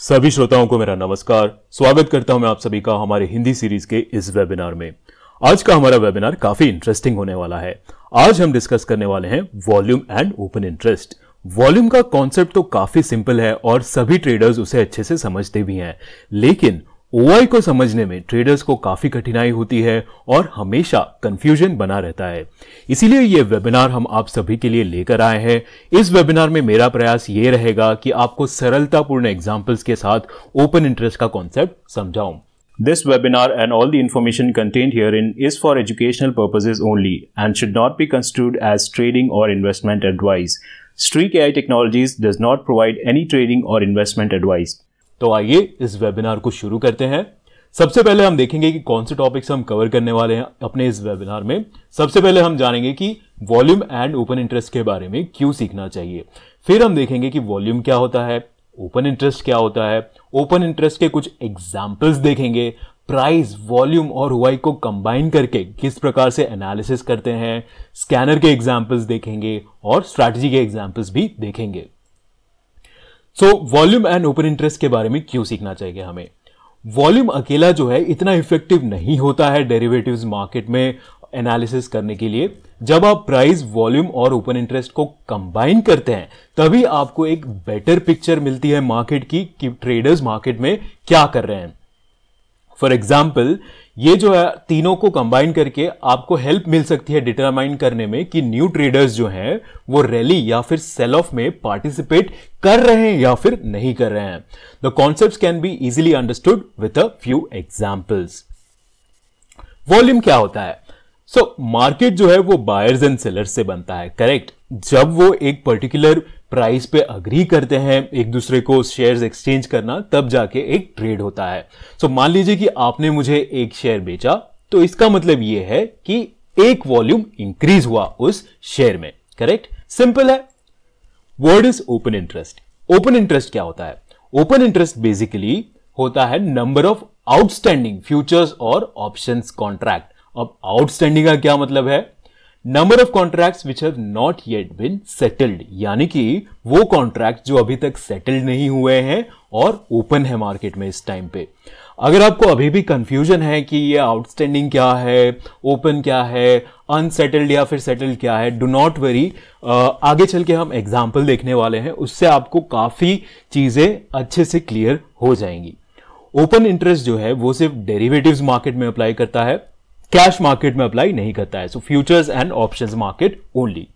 सभी श्रोताओं को मेरा नमस्कार। स्वागत करता हूं मैं आप सभी का हमारे हिंदी सीरीज के इस वेबिनार में। आज का हमारा वेबिनार काफी इंटरेस्टिंग होने वाला है। आज हम डिस्कस करने वाले हैं volume and open interest. Volume का कॉन्सेप्ट तो काफी सिंपल है और सभी ट्रेडर्स उसे अच्छे से समझते भी हैं, लेकिन ओआई को समझने में ट्रेडर्स को काफी कठिनाई होती है और हमेशा कंफ्यूजन बना रहता है। इसीलिए ये वेबिनार हम आप सभी के लिए लेकर आए हैं। इस वेबिनार में मेरा प्रयास ये रहेगा कि आपको सरलतापूर्ण एग्जांपल्स के साथ ओपन इंटरेस्ट का कॉन्सेप्ट समझाऊं। This webinar and all the information contained herein is for educational purposes only and should not be construed as trading or investment advice. Streak AI Technologies does not provide any trading or investment advice. तो आइए इस webinar को शुरू करते हैं। सबसे पहले हम देखेंगे कि कौन से टॉपिक्स हम कवर करने वाले हैं अपने इस वेबिनार में। सबसे पहले हम जानेंगे कि वॉल्यूम एंड ओपन इंटरेस्ट के बारे में क्यों सीखना चाहिए। फिर हम देखेंगे कि वॉल्यूम क्या होता है, ओपन इंटरेस्ट क्या होता है, ओपन इंटरेस्ट के कुछ एग्जाम्पल्स देखेंगे, प्राइस, वॉल्यूम और ओआई को कंबाइन करके किस प्रकार से एनालिसिस करते हैं, स्कैनर के एग्जाम्पल्स देखेंगे और स्ट्रैटेजी के एग्जाम्पल्स भी देखेंगे। वॉल्यूम एंड ओपन इंटरेस्ट के बारे में क्यों सीखना चाहिए हमें। वॉल्यूम अकेला जो है इतना इफेक्टिव नहीं होता है डेरिवेटिव्स मार्केट में एनालिसिस करने के लिए। जब आप प्राइस, वॉल्यूम और ओपन इंटरेस्ट को कंबाइन करते हैं तभी आपको एक बेटर पिक्चर मिलती है मार्केट की कि ट्रेडर्स मार्केट में क्या कर रहे हैं। फॉर एग्जाम्पल, ये जो है तीनों को कंबाइन करके आपको हेल्प मिल सकती है डिटरमाइन करने में कि न्यू ट्रेडर्स जो हैं वो रैली या फिर सेल ऑफ में पार्टिसिपेट कर रहे हैं या फिर नहीं कर रहे हैं। The concepts can be easily understood with a few examples. Volume क्या होता है? मार्केट जो है वो बायर्स एंड सेलर्स से बनता है, करेक्ट। जब वो एक पर्टिकुलर प्राइस पे अग्री करते हैं एक दूसरे को शेयर्स एक्सचेंज करना, तब जाके एक ट्रेड होता है। मान लीजिए कि आपने मुझे एक शेयर बेचा, तो इसका मतलब ये है कि एक वॉल्यूम इंक्रीज हुआ उस शेयर में, करेक्ट। सिंपल है। Word is open interest. Open interest क्या होता है? ओपन इंटरेस्ट बेसिकली होता है नंबर ऑफ आउटस्टैंडिंग फ्यूचर्स और ऑप्शंस कॉन्ट्रैक्ट। अब आउटस्टैंडिंग का क्या मतलब है? Number of contracts which have not yet been settled, यानी कि वो कॉन्ट्रैक्ट जो अभी तक सेटल्ड नहीं हुए हैं और ओपन है मार्केट में इस टाइम पे। अगर आपको अभी भी कंफ्यूजन है कि ये आउटस्टैंडिंग क्या है, ओपन क्या है, अनसेटल्ड या फिर सेटल्ड क्या है, डू नॉट वरी। आगे चल के हम एग्जाम्पल देखने वाले हैं, उससे आपको काफी चीजें अच्छे से क्लियर हो जाएंगी। ओपन इंटरेस्ट जो है वो सिर्फ डेरिवेटिव्स मार्केट में अप्लाई करता है, कैश मार्केट में अप्लाई नहीं करता है। Futures and options market only.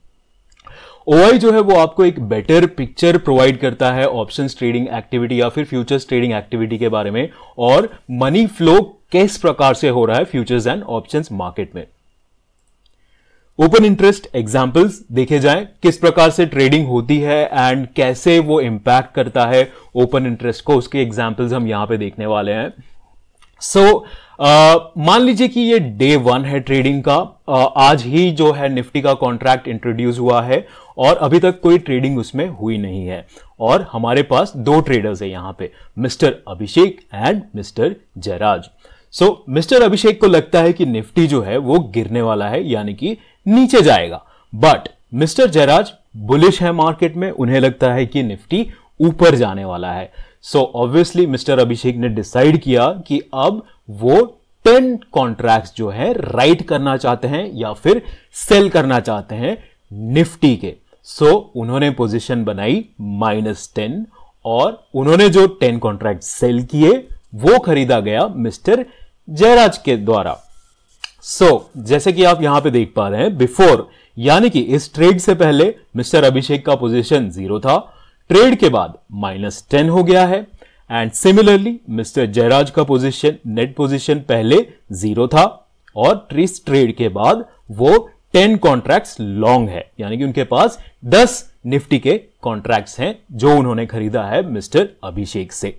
OI जो है वो आपको एक बेटर पिक्चर प्रोवाइड करता है ऑप्शंस ट्रेडिंग एक्टिविटी या फिर फ्यूचर्स ट्रेडिंग एक्टिविटी के बारे में, और मनी फ्लो किस प्रकार से हो रहा है फ्यूचर्स एंड ऑप्शंस मार्केट में। ओपन इंटरेस्ट एग्जांपल्स देखे जाएं, किस प्रकार से ट्रेडिंग होती है एंड कैसे वो इंपैक्ट करता है ओपन इंटरेस्ट को, उसके एग्जांपल्स हम यहां पे देखने वाले हैं। मान लीजिए कि ये डे 1 है ट्रेडिंग का। आज ही जो है निफ्टी का कॉन्ट्रैक्ट इंट्रोड्यूस हुआ है और अभी तक कोई ट्रेडिंग उसमें हुई नहीं है, और हमारे पास दो ट्रेडर्स है यहां पे, mister Abhishek and mister Jayraj. Mister Abhishek को लगता है कि निफ्टी जो है वो गिरने वाला है, यानी कि नीचे जाएगा, बट मिस्टर जयराज बुलिश है मार्केट में, उन्हें लगता है कि निफ्टी ऊपर जाने वाला है। ऑब्वियसली मिस्टर अभिषेक ने डिसाइड किया कि अब वो 10 कॉन्ट्रैक्ट्स जो है राइट करना चाहते हैं या फिर सेल करना चाहते हैं निफ्टी के। उन्होंने पोजीशन बनाई -10 और उन्होंने जो 10 कॉन्ट्रैक्ट सेल किए वो खरीदा गया मिस्टर जयराज के द्वारा। जैसे कि आप यहां पे देख पा रहे हैं, बिफोर यानी कि इस ट्रेड से पहले मिस्टर अभिषेक का पोजीशन 0 था, ट्रेड के बाद -10 हो गया है, एंड सिमिलरली मिस्टर जयराज का पोजीशन, नेट पोजीशन पहले 0 था और इस ट्रेड के बाद वो 10 कॉन्ट्रैक्ट्स लॉन्ग है, यानी कि उनके पास 10 निफ्टी के कॉन्ट्रैक्ट्स हैं जो उन्होंने खरीदा है मिस्टर अभिषेक से।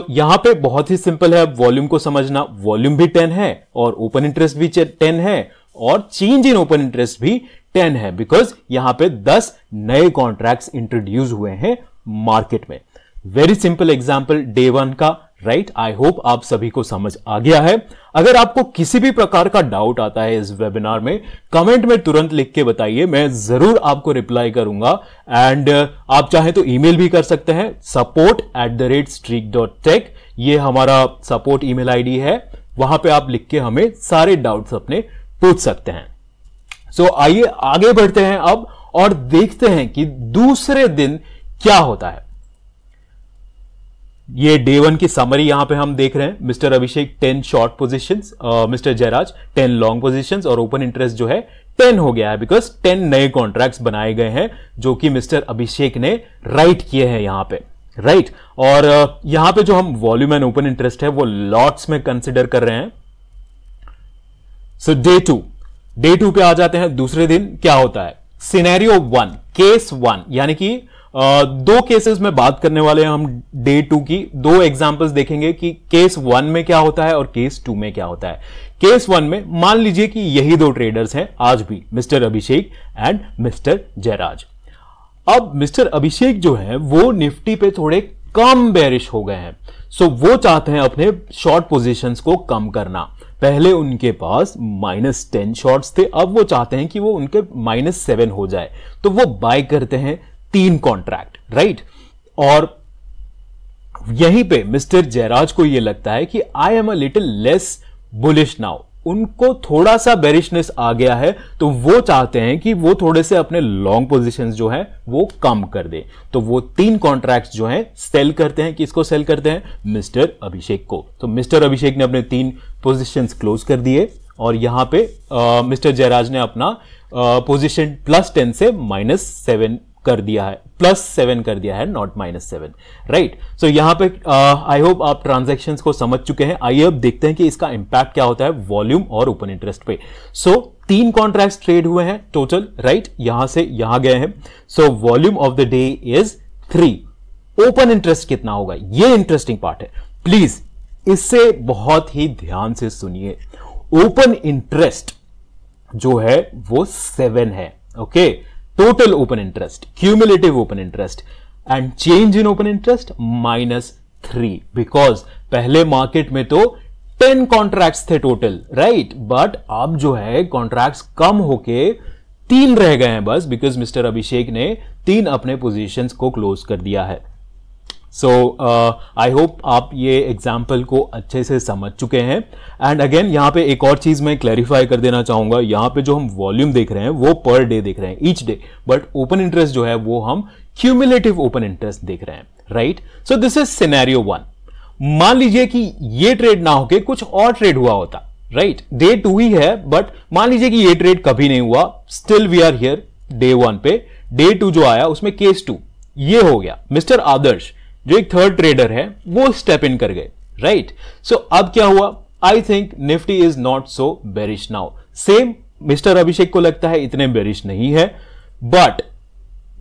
यहां पे बहुत ही सिंपल है वॉल्यूम को समझना। वॉल्यूम भी 10 है और ओपन इंटरेस्ट भी 10 है और चेंज इन ओपन इंटरेस्ट भी 10 है, बिकॉज यहां पे 10 नए कॉन्ट्रैक्ट्स इंट्रोड्यूस हुए हैं मार्केट में। वेरी सिंपल एग्जांपल डे 1 का राइट। आई होप आप सभी को समझ आ गया है। अगर आपको किसी भी प्रकार का डाउट आता है इस वेबिनार में, कमेंट में तुरंत लिख के बताइए, मैं जरूर आपको रिप्लाई करूंगा। एंड आप चाहें तो ईमेल भी कर सकते हैं, support@streak.tech, ये हमारा सपोर्ट ईमेल आईडी है, वहां पे आप लिख के हमें सारे डाउट्स अपने पूछ सकते हैं। सो आइए आगे बढ़ते हैं अब और देखते हैं कि दूसरे दिन क्या होता है। ये डे 1 की समरी यहां पे हम देख रहे हैं। Mister Abhishek 10 short positions, mister Jayraj 10 long positions, और ओपन इंटरेस्ट जो है 10 हो गया है बिकॉज 10 नए कॉन्ट्रैक्ट्स बनाए गए हैं जो कि मिस्टर अभिषेक ने राइट किए हैं यहां पे, राइट। और यहां पे जो हम वॉल्यूम एंड ओपन इंटरेस्ट है वो लॉट्स में कंसिडर कर रहे हैं। सो डे 2 पे आ जाते हैं। दूसरे दिन क्या होता है? सिनेरियो 1, केस 1, यानी कि दो केसेस में बात करने वाले हैं हम डे 2 की। दो एग्जांपल्स देखेंगे कि केस 1 में क्या होता है और केस 2 में क्या होता है। केस 1 में मान लीजिए कि यही दो ट्रेडर्स हैं आज भी, mister Abhishek and mister Jayraj. अब मिस्टर अभिषेक जो है वो निफ्टी पे थोड़े कम बेरिश हो गए हैं। सो वो चाहते हैं अपने शॉर्ट पोजीशंस को कम करना। पहले उनके पास -10 शॉर्ट्स थे, अब वो चाहते हैं कि वो उनके -7 हो जाए, तो वो बाय करते हैं 3 कॉन्ट्रैक्ट, राइट। और यहीं पे मिस्टर जयराज को ये लगता है कि I am a little less bullish now, उनको थोड़ा सा बेरिशनेस आ गया है, तो वो चाहते हैं कि वो थोड़े से अपने लॉन्ग पोजीशंस जो है वो कम कर दे। तो वो 3 कॉन्ट्रैक्ट्स जो हैं सेल करते हैं। किसको सेल करते हैं? मिस्टर अभिषेक को। तो मिस्टर अभिषेक ने अपने 3 पोजीशंस क्लोज कर दिए और यहां पे मिस्टर जयराज ने अपना पोजीशन +10 से -7 कर दिया है, +7 कर दिया है, नॉट -7, राइट। सो यहां पे आई होप आप ट्रांजैक्शंस को समझ चुके हैं। आइए अब देखते हैं कि इसका इंपैक्ट क्या होता है वॉल्यूम और ओपन इंटरेस्ट पे। सो 3 कॉन्ट्रैक्ट्स ट्रेड हुए हैं टोटल, राइट, यहां से यहां गए हैं। So volume of the day is 3। Open interest कितना होगा? ये इंटरेस्टिंग पार्ट है, प्लीज इससे बहुत ही ध्यान से सुनिए। ओपन इंटरेस्ट जो है वो 7 है, okay. Total open interest, cumulative open interest and change in open interest -3, because पहले मार्केट में तो 10 कॉन्ट्रैक्ट्स थे टोटल, राइट, बट अब जो है कॉन्ट्रैक्ट्स कम होके 3 रह गए हैं बस, बिकॉज मिस्टर अभिषेक ने 3 अपने पोजीशंस को क्लोज कर दिया है। सो आई होप आप ये एग्जाम्पल को अच्छे से समझ चुके हैं। एंड अगेन यहां पे एक और चीज मैं क्लैरिफाई कर देना चाहूंगा। यहां पे जो हम वॉल्यूम देख रहे हैं वो पर डे देख रहे हैं, each day, but open interest जो है वो हम क्यूमुलेटिव ओपन इंटरेस्ट देख रहे हैं, right. So this is scenario 1। मान लीजिए कि ये ट्रेड ना होके कुछ और ट्रेड हुआ होता, राइट। डे 2 ही है, बट मान लीजिए कि ये ट्रेड कभी नहीं हुआ, still we are here day 1 पे। डे 2 जो आया उसमें केस 2 ये हो गया। मिस्टर आदर्श जो एक थर्ड ट्रेडर है वो स्टेप इन कर गए, राइट। सो अब क्या हुआ? I think Nifty is not so bearish now. Same mister Abhishek को लगता है इतने बेरिश नहीं है, बट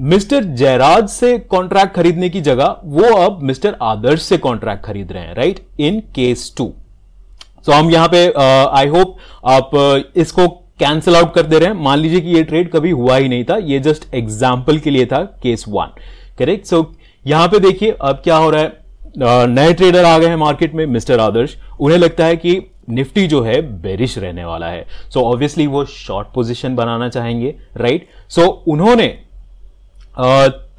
मिस्टर जयराज से कॉन्ट्रैक्ट खरीदने की जगह वो अब मिस्टर आदर्श से कॉन्ट्रैक्ट खरीद रहे हैं, राइट, इन केस 2। सो हम यहां पे आई होप आप इसको कैंसिल आउट कर दे रहे हैं। मान लीजिए कि ये ट्रेड कभी हुआ ही नहीं था, ये जस्ट एग्जाम्पल के लिए था, केस 1, करेक्ट। सो यहां पे देखिए अब क्या हो रहा है। नए ट्रेडर आ गए हैं मार्केट में, मिस्टर आदर्श, उन्हें लगता है कि निफ्टी जो है बेरिश रहने वाला है। सो ऑब्वियसली वो शॉर्ट पोजीशन बनाना चाहेंगे, राइट। सो उन्होंने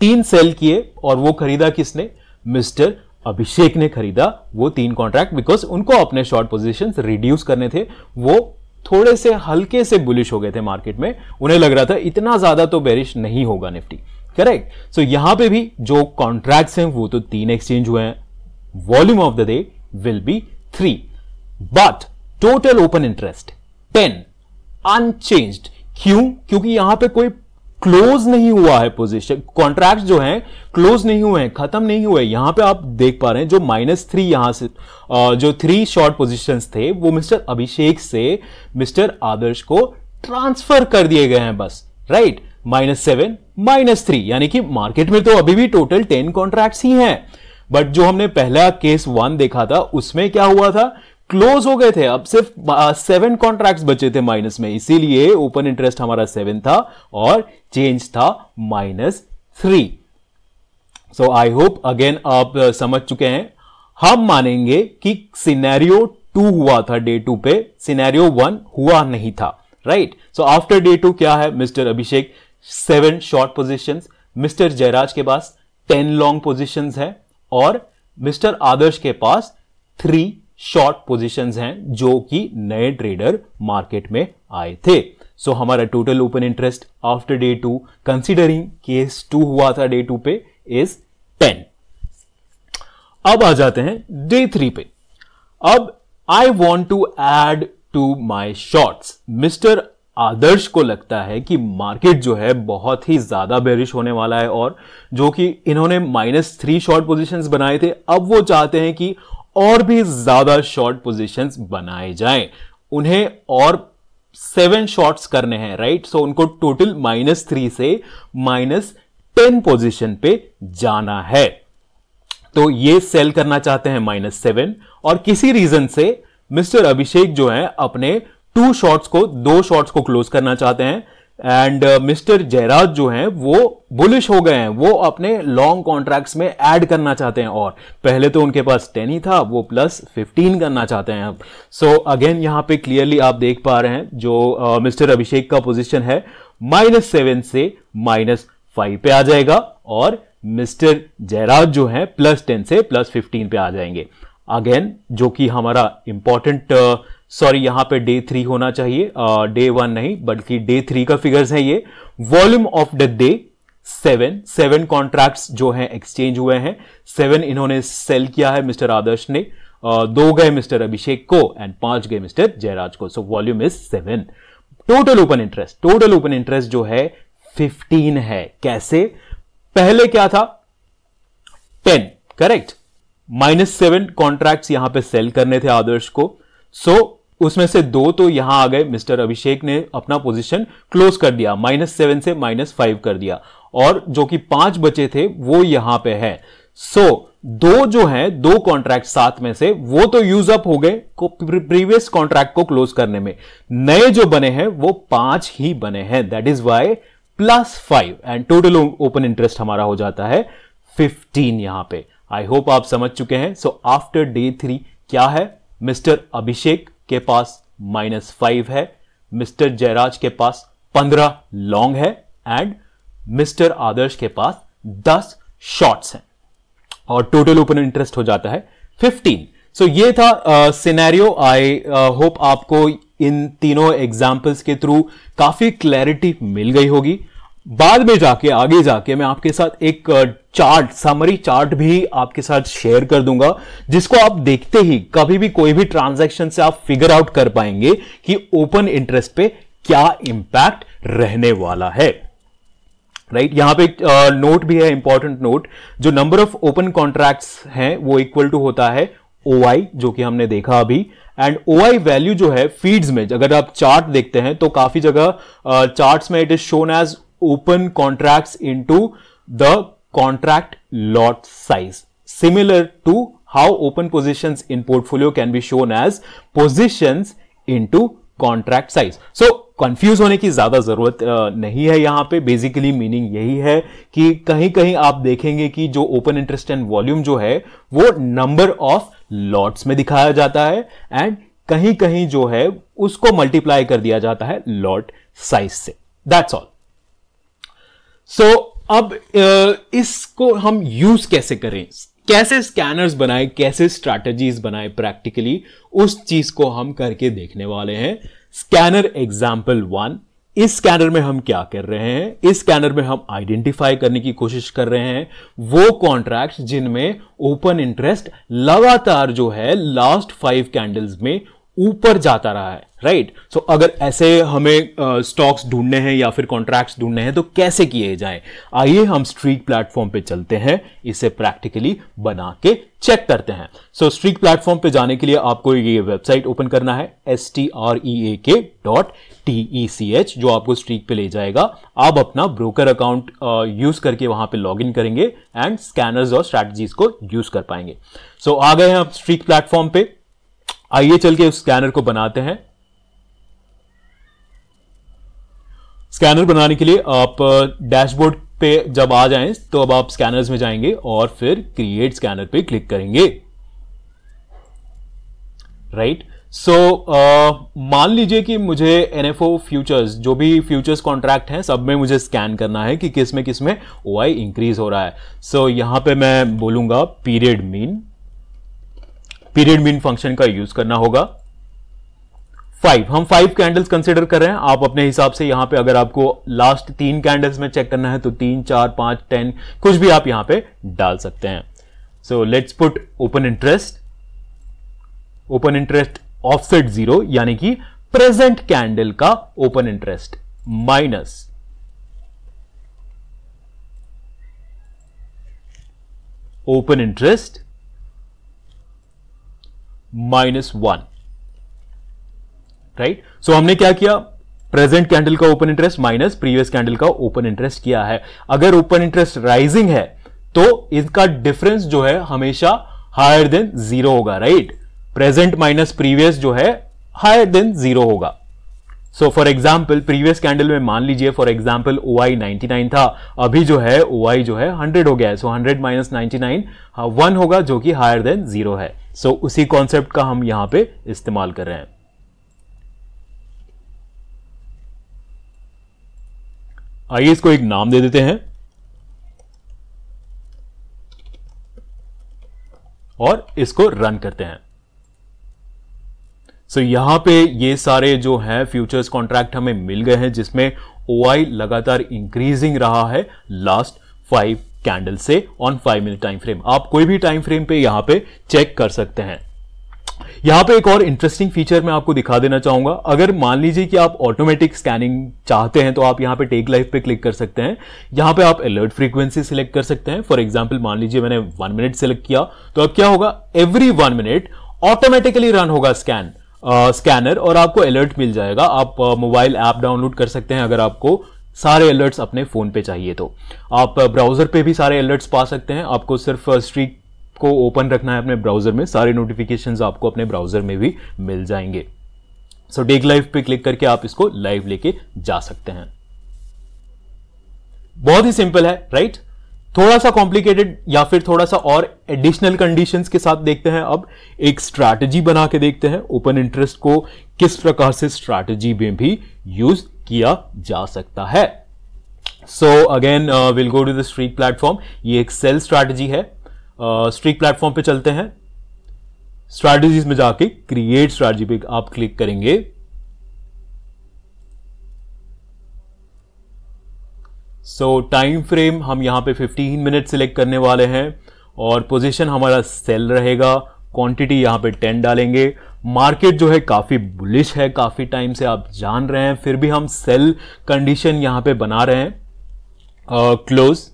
3 सेल किए और वो खरीदा किसने? मिस्टर अभिषेक ने खरीदा वो 3 कॉन्ट्रैक्ट, बिकॉज उनको अपने शॉर्ट पोजीशंस रिड्यूस करने थे। वो थोड़े से हल्के से बुलिश हो गए थे मार्केट में, उन्हें लग रहा था इतना ज्यादा तो बेरिश नहीं होगा निफ्टी, करेक्ट। सो यहां पे भी जो कॉन्ट्रैक्ट्स हैं वो तो 3 एक्सचेंज हुए हैं। Volume of the day will be 3, but total open interest 10 unchanged. क्यों? क्योंकि यहां पे कोई क्लोज नहीं हुआ है पोजीशन, कॉन्ट्रैक्ट जो हैं क्लोज नहीं हुए हैं, खत्म नहीं हुए। यहां पे आप देख पा रहे हैं जो -3 यहां से जो 3 शॉर्ट पोजीशंस थे वो मिस्टर अभिषेक से मिस्टर आदर्श को ट्रांसफर कर दिए गए हैं बस, राइट। -7 -3, यानी कि मार्केट में तो अभी भी टोटल 10 कॉन्ट्रैक्ट्स ही हैं, बट जो हमने पहला केस 1 देखा था उसमें क्या हुआ था? क्लोज हो गए थे, अब सिर्फ 7 कॉन्ट्रैक्ट्स बचे थे माइनस में, इसीलिए ओपन इंटरेस्ट हमारा 7 था और चेंज था -3। सो आई होप अगेन आप समझ चुके हैं। हम मानेंगे कि सिनेरियो 2 हुआ था डे 2 पे, सिनेरियो 1 हुआ नहीं था, राइट। सो आफ्टर डे 2 क्या है, मिस्टर अभिषेक 7 शॉर्ट पोजीशंस, मिस्टर जयराज के पास 10 लॉन्ग पोजीशंस है और मिस्टर आदर्श के पास 3 शॉर्ट पोजीशंस हैं जो कि नए ट्रेडर मार्केट में आए थे। सो हमारा total open interest after day 2 considering case 2 हुआ था डे 2 पे इज 10। अब आ जाते हैं डे 3 पे। अब I want to add to my shorts. Mister Adarsh को लगता है कि मार्केट जो है बहुत ही ज्यादा बेरिश होने वाला है और जो कि इन्होंने -3 शॉर्ट पोजीशंस बनाए थे, अब वो चाहते हैं कि और भी ज्यादा शॉर्ट पोजीशंस बनाए जाएं। उन्हें और 7 शॉर्ट्स करने हैं, राइट। सो उनको टोटल -3 से -10 पोजीशन पे जाना है। तो ये सेल करना चाहते हैं -7 और किसी रीजन से मिस्टर अभिषेक जो है अपने 2 शॉर्ट्स को क्लोज करना चाहते हैं एंड मिस्टर जयराज जो हैं वो बुलिश हो गए हैं, वो अपने लॉन्ग कॉन्ट्रैक्ट्स में ऐड करना चाहते हैं और पहले तो उनके पास 10 ही था, वो +15 करना चाहते हैं अब। सो अगेन यहां पे क्लियरली आप देख पा रहे हैं जो मिस्टर अभिषेक का पोजीशन है -7 से -5 पे आ जाएगा और मिस्टर जयराज जो है +10 से +15 पे आ जाएंगे। अगेन जो कि हमारा इंपॉर्टेंट सॉरी यहां पे डे 3 होना चाहिए, डे 1 नहीं बल्कि डे 3 का फिगर्स है ये। Volume of the day 7 contracts जो हैं एक्सचेंज हुए हैं, 7 इन्होंने सेल किया है मिस्टर आदर्श ने, 2 गए मिस्टर अभिषेक को एंड 5 गए मिस्टर जयराज को। So volume is 7। Total open interest जो है 15 है। कैसे? पहले क्या था 10, करेक्ट। -7 कॉन्ट्रैक्ट्स यहां पे सेल करने थे आदर्श को। सो उसमें से 2 तो यहां आ गए, मिस्टर अभिषेक ने अपना पोजीशन क्लोज कर दिया, -7 से -5 कर दिया और जो कि 5 बचे थे वो यहां पे है। सो 2 जो है 2 कॉन्ट्रैक्ट 7 में से वो तो यूज अप हो गए प्रीवियस कॉन्ट्रैक्ट को क्लोज करने में। नए जो बने हैं वो 5 ही बने हैं, that is Y +5 and total open interest हमारा हो जाता है 15 यहां पे। आई होप आप समझ चुके हैं। सो आफ्टर डे 3 क्या है, मिस्टर अभिषेक के पास -5 है, मिस्टर जयराज के पास 15 लॉन्ग है एंड मिस्टर आदर्श के पास 10 शॉर्ट्स हैं और टोटल ओपन इंटरेस्ट हो जाता है 15। सो ये था सिनेरियो। आई होप आपको इन तीनों एग्जाम्पल्स के थ्रू काफी क्लैरिटी मिल गई होगी। बाद में जाके आगे जाके मैं आपके साथ एक चार्ट, समरी चार्ट भी आपके साथ शेयर कर दूंगा जिसको आप देखते ही कभी भी कोई भी ट्रांजैक्शन से आप फिगर आउट कर पाएंगे कि ओपन इंटरेस्ट पे क्या इंपैक्ट रहने वाला है, राइट। यहां पे नोट भी है, इंपॉर्टेंट नोट, जो नंबर ऑफ ओपन कॉन्ट्रैक्ट्स हैं वो इक्वल टू होता है OI, जो कि हमने देखा अभी। एंड OI वैल्यू जो है फीड्स में अगर आप चार्ट देखते हैं तो काफी जगह चार्ट्स में it is shown as open contracts into the contract lot size, similar to how open positions in portfolio can be shown as positions into contract size. So confuse होने की ज्यादा जरूरत नहीं है। यहां पे बेसिकली मीनिंग यही है कि कहीं कहीं आप देखेंगे कि जो ओपन इंटरेस्ट एंड वॉल्यूम जो है वो नंबर ऑफ लॉट्स में दिखाया जाता है एंड कहीं कहीं जो है उसको मल्टीप्लाई कर दिया जाता है लॉट साइज से। That's all. सो अब इसको हम यूज कैसे करें, कैसे स्कैनर्स बनाए, कैसे स्ट्रैटेजीज बनाए प्रैक्टिकली, उस चीज को हम करके देखने वाले हैं। स्कैनर एग्जाम्पल 1, इस स्कैनर में हम क्या कर रहे हैं, इस स्कैनर में हम आइडेंटिफाई करने की कोशिश कर रहे हैं वो कॉन्ट्रैक्ट्स जिनमें ओपन इंटरेस्ट लगातार जो है लास्ट 5 कैंडल्स में ऊपर जाता रहा है, राइट। सो अगर ऐसे हमें स्टॉक्स ढूंढने हैं या फिर कॉन्ट्रैक्ट्स ढूंढने हैं तो कैसे किए जाएं, आइए हम स्ट्रीक प्लेटफॉर्म पे चलते हैं, इसे प्रैक्टिकली बना के चेक करते हैं। सो स्ट्रीक प्लेटफॉर्म पे जाने के लिए आपको ये वेबसाइट ओपन करना है streak.tech, जो आपको स्ट्रीक पे ले जाएगा। आप अपना ब्रोकर अकाउंट यूज करके वहां पे लॉग इन करेंगे एंड स्कैनर्स और स्ट्रैटेजीज को यूज कर पाएंगे। सो आ गए हैं आप स्ट्रीक प्लेटफॉर्म पे, आइए चल के उस स्कैनर को बनाते हैं। स्कैनर बनाने के लिए आप डैशबोर्ड पे जब आ जाएं तो अब आप स्कैनर्स में जाएंगे और फिर क्रिएट स्कैनर पे क्लिक करेंगे। राइट। सो मान लीजिए कि मुझे एनएफओ फ्यूचर्स, जो भी फ्यूचर्स कॉन्ट्रैक्ट हैं, सब में मुझे स्कैन करना है कि किस में ओआई इंक्रीज हो रहा है। सो यहां पे मैं बोलूंगा पीरियड मीन फंक्शन का यूज करना होगा। 5, हम 5 कैंडल्स कंसिडर कर रहे हैं। आप अपने हिसाब से यहां पे अगर आपको लास्ट 3 कैंडल्स में चेक करना है तो 3, 4, 5, 10 कुछ भी आप यहां पे डाल सकते हैं। So let's put open interest offset 0, यानी कि प्रेजेंट कैंडल का open interest minus open interest -1, right. So हमने क्या किया, प्रेजेंट कैंडल का open interest minus previous candle का ओपन इंटरेस्ट किया है। अगर ओपन इंटरेस्ट राइजिंग है तो इसका डिफरेंस जो है हमेशा हायर देन 0 होगा, राइट। प्रेजेंट माइनस प्रीवियस जो है हायर देन 0 होगा। So for example previous candle में मान लीजिए फॉर एग्जाम्पल OI 99 था, अभी जो है OI जो है 100 हो गया है। सो 100 माइनस 99 1 होगा, जो कि हायर देन 0 है। सो उसी कॉन्सेप्ट का हम यहां पे इस्तेमाल कर रहे हैं। आइए इसको एक नाम दे देते हैं और इसको रन करते हैं। सो यहां पे ये सारे जो है फ्यूचर्स कॉन्ट्रैक्ट हमें मिल गए हैं, जिसमें OI लगातार इंक्रीजिंग रहा है लास्ट 5 कैंडल से ऑन 5 मिनट टाइम फ्रेम। आप कोई भी टाइम फ्रेम पे यहां पे चेक कर सकते हैं। यहां पे एक और इंटरेस्टिंग फीचर मैं आपको दिखा देना चाहूंगा। अगर मान लीजिए कि आप ऑटोमेटिक स्कैनिंग चाहते हैं तो आप यहां पे टेक लाइव पे क्लिक कर सकते हैं। यहां पे आप अलर्ट फ्रीक्वेंसी सिलेक्ट कर सकते हैं। फॉर एग्जांपल मान लीजिए मैंने 1 मिनट सिलेक्ट किया, तो अब क्या होगा, एवरी 1 मिनट ऑटोमेटिकली रन होगा स्कैनर और आपको अलर्ट मिल जाएगा। आप मोबाइल ऐप डाउनलोड कर सकते हैं अगर आपको सारे अलर्ट्स अपने फोन पे चाहिए तो। आप ब्राउजर पे भी सारे अलर्ट्स पा सकते हैं। आपको सिर्फ स्ट्रीक को ओपन रखना है अपने ब्राउजर में, सारे नोटिफिकेशंस आपको अपने ब्राउजर में भी मिल जाएंगे। सो टेक लाइव पे क्लिक करके आप इसको लाइव लेके जा सकते हैं। बहुत ही सिंपल है, राइट। थोड़ा सा कॉम्प्लिकेटेड या फिर थोड़ा सा और एडिशनल कंडीशंस के साथ देखते हैं। अब एक स्ट्रैटेजी बना के देखते हैं ओपन इंटरेस्ट को किस प्रकार से स्ट्रैटेजी में भी यूज किया जा सकता है। So again will go to the Streak platform. ये एक सेल स्ट्रैटेजी है। स्ट्रीक प्लेटफॉर्म पे चलते हैं। स्ट्रैटेजीज में जाके क्रिएट स्ट्रैटेजी पे आप क्लिक करेंगे। सो टाइम फ्रेम हम यहां पे 15 मिनट सिलेक्ट करने वाले हैं और पोजीशन हमारा सेल रहेगा। क्वांटिटी यहां पे 10 डालेंगे। मार्केट जो है काफी बुलिश है, काफी टाइम से आप जान रहे हैं, फिर भी हम सेल कंडीशन यहां पे बना रहे हैं। क्लोज।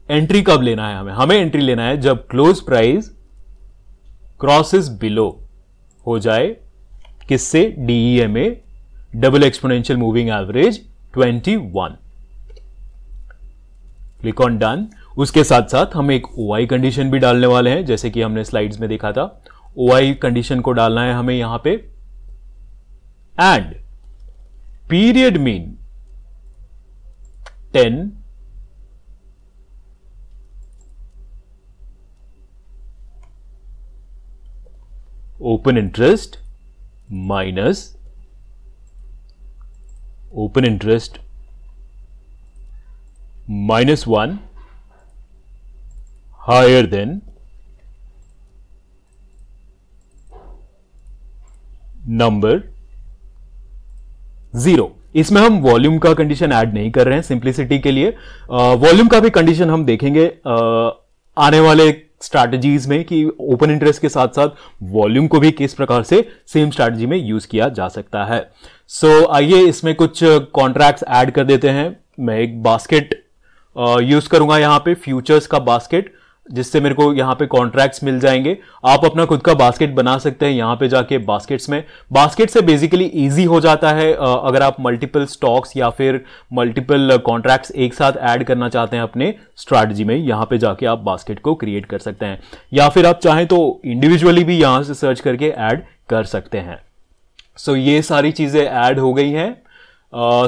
एंट्री कब लेना है हमें एंट्री लेना है जब क्लोज प्राइस क्रॉसेस बिलो हो जाए, किससे, DEMA double exponential moving average 21। Click on done. उसके साथ साथ हम एक OI कंडीशन भी डालने वाले हैं, जैसे कि हमने स्लाइड्स में देखा था। OI कंडीशन को डालना है हमें यहां पे, end period mean 10 open interest minus open interest -1 higher than number 0। इसमें हम वॉल्यूम का कंडीशन ऐड नहीं कर रहे हैं सिंप्लिसिटी के लिए। वॉल्यूम का भी कंडीशन हम देखेंगे आने वाले स्ट्रैटेजीज में कि ओपन इंटरेस्ट के साथ साथ वॉल्यूम को भी किस प्रकार से सेम स्ट्रैटेजी में यूज किया जा सकता है। सो आइए इसमें कुछ कॉन्ट्रैक्ट्स ऐड कर देते हैं। मैं एक बास्केट यूज करूंगा यहां पे, फ्यूचर्स का बास्केट, जिससे मेरे को यहां पे कॉन्ट्रैक्ट्स मिल जाएंगे। आप अपना खुद का बास्केट बना सकते हैं यहां पे जाके बास्केट्स में। बास्केट से बेसिकली इजी हो जाता है अगर आप मल्टीपल स्टॉक्स या फिर मल्टीपल कॉन्ट्रैक्ट्स एक साथ ऐड करना चाहते हैं अपने स्ट्रैटेजी में। यहां पे जाके आप बास्केट को क्रिएट कर सकते हैं, या फिर आप चाहें तो इंडिविजुअली भी यहां से सर्च करके ऐड कर सकते हैं। सो ये सारी चीजें ऐड हो गई हैं।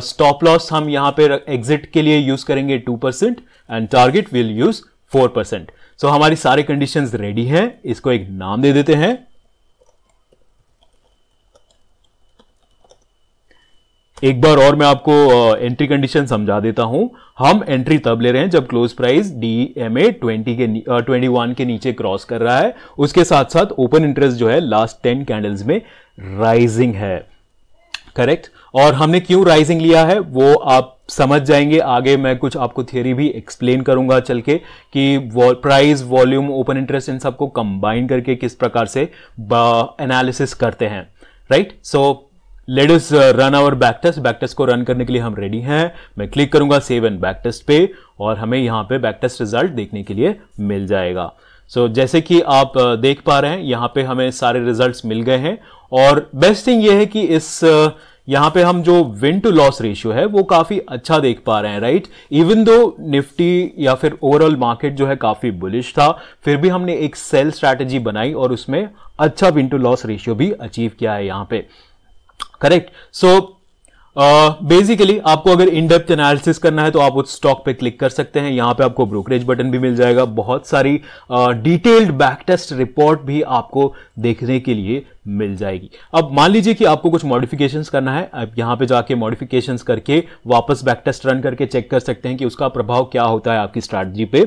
स्टॉप लॉस हम यहां पे एग्जिट के लिए यूज करेंगे 2% एंड टारगेट विल यूज 4%। सो हमारी सारी कंडीशंस रेडी हैं, इसको एक नाम दे देते हैं। एक बार और मैं आपको एंट्री कंडीशन समझा देता हूं। हम एंट्री तब ले रहे हैं जब क्लोज प्राइस DMA 21 के नीचे क्रॉस कर रहा है, उसके साथ साथ ओपन इंटरेस्ट जो है लास्ट 10 कैंडल्स में राइजिंग है, करेक्ट। और हमने क्यों राइजिंग लिया है वो आप समझ जाएंगे आगे, मैं कुछ आपको थियरी भी एक्सप्लेन करूंगा चल के कि प्राइस, वॉल्यूम, ओपन इंटरेस्ट इन सबको कंबाइन करके किस प्रकार से एनालिसिस करते हैं, right. So let us run our backtest. Backtest को रन करने के लिए हम रेडी हैं। मैं क्लिक करूंगा सेव एंड बैकटेस्ट पे और हमें यहां पे बैकटेस्ट रिजल्ट देखने के लिए मिल जाएगा। सो जैसे कि आप देख पा रहे हैं यहां पे हमें सारे रिजल्ट्स मिल गए हैं। और बेस्ट थिंग ये है कि इस यहां पे हम जो विन टू लॉस रेशियो है वो काफी अच्छा देख पा रहे हैं, राइट। इवन दो निफ्टी या फिर ओवरऑल मार्केट जो है काफी बुलिश था, फिर भी हमने एक सेल स्ट्रैटेजी बनाई और उसमें अच्छा विन टू लॉस रेशियो भी अचीव किया है यहां पे, करेक्ट। सो बेसिकली आपको अगर इन डेप्थ एनालिसिस करना है तो आप उस स्टॉक पे क्लिक कर सकते हैं। यहां पे आपको ब्रोकरेज बटन भी मिल जाएगा, बहुत सारी डिटेल्ड बैकटेस्ट रिपोर्ट भी आपको देखने के लिए मिल जाएगी। अब मान लीजिए कि आपको कुछ मॉडिफिकेशंस करना है, आप यहां पे जाके मॉडिफिकेशंस करके वापस बैकटेस्ट रन करके चेक कर सकते हैं कि उसका प्रभाव क्या होता है आपकी स्ट्रैटेजी पे।